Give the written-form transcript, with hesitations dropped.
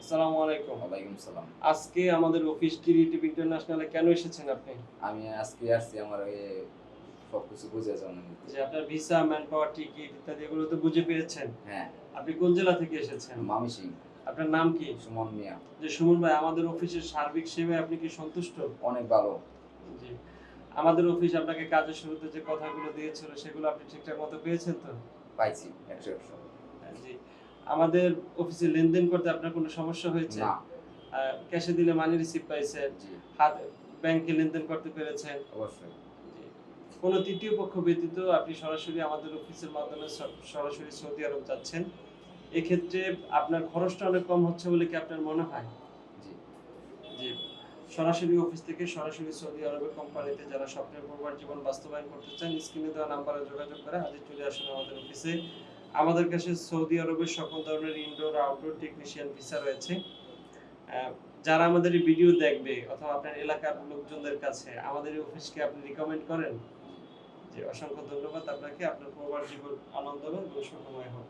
আসসালামু আলাইকুম। ওয়ালাইকুম সালাম। আজকে আমাদের অফিস ক্রিয়েটিভ ইন্টারন্যাশনালে কেন এসেছেন আপনি? আমি আজকে আসছি আমার ওই সবকিছু বুঝে জানার নিতে। যে আপনার ভিসা, ম্যান পাওয়ার, টিকিট ইত্যাদি এগুলো তো বুঝে পেয়েছেন। হ্যাঁ, আপনি কোন জেলা থেকে এসেছেন? মামিসিং, আপনার নাম কি? সুমন মিয়া। যে সুমন ভাই আমাদের অফিসের সার্বিক সেবায় আপনি কি সন্তুষ্ট? অনেক ভালো জি। আমাদের অফিস আপনাকে কাজের শুরুতে যে কথাগুলো দিয়েছিল সেগুলো আপনি ঠিকঠাক মতো পেয়েছেন তো? পাইছি ১০০-১০০। জি। আমাদের অফিসে লেনদেন করতে আপনার কোনো সমস্যা হয়েছে? না, আ ক্যাশে দিলে মানি রিসিভ পাইছেন, জি, হাতে ব্যাংকে লেনদেন করতে পেরেছেন। অবশ্যই। জি। কোনো তৃতীয় পক্ষ ব্যতীত আপনি সরাসরি আমাদের অফিসের মাধ্যমে সরাসরি সৌদি আরব যাচ্ছেন। এক্ষেত্রে আপনার খরচটা অনেক কম হচ্ছে বলে কি আপনার মনে হয়? জি, জি। সরাসরি অফিস থেকে সরাসরি সৌদি আরবের কোম্পানিতে যারা স্বপ্নের প্রবাস জীবন বাস্তবায়ন করতে চান, স্ক্রিনে দেওয়া নাম্বারে যোগাযোগ করে আজই চলে আসুন আমাদের অফিসে। আমাদের কাছে সৌদি আরবের সকল ধরনের ইনডোর, আউটডোর টেকনিশিয়ান ভিসা রয়েছে। অ্যা যারা আমাদের এই ভিডিও দেখবে অথবা আপনার এলাকার লোকজনদের কাছে আমাদের এই অফিসকে আপনি রিকমেন্ড করেন? জি। জি, অসংখ্য ধন্যবাদ আপনাকে। আপনার প্রবাস জীবন আনন্দময় এবং সুখময় হোক।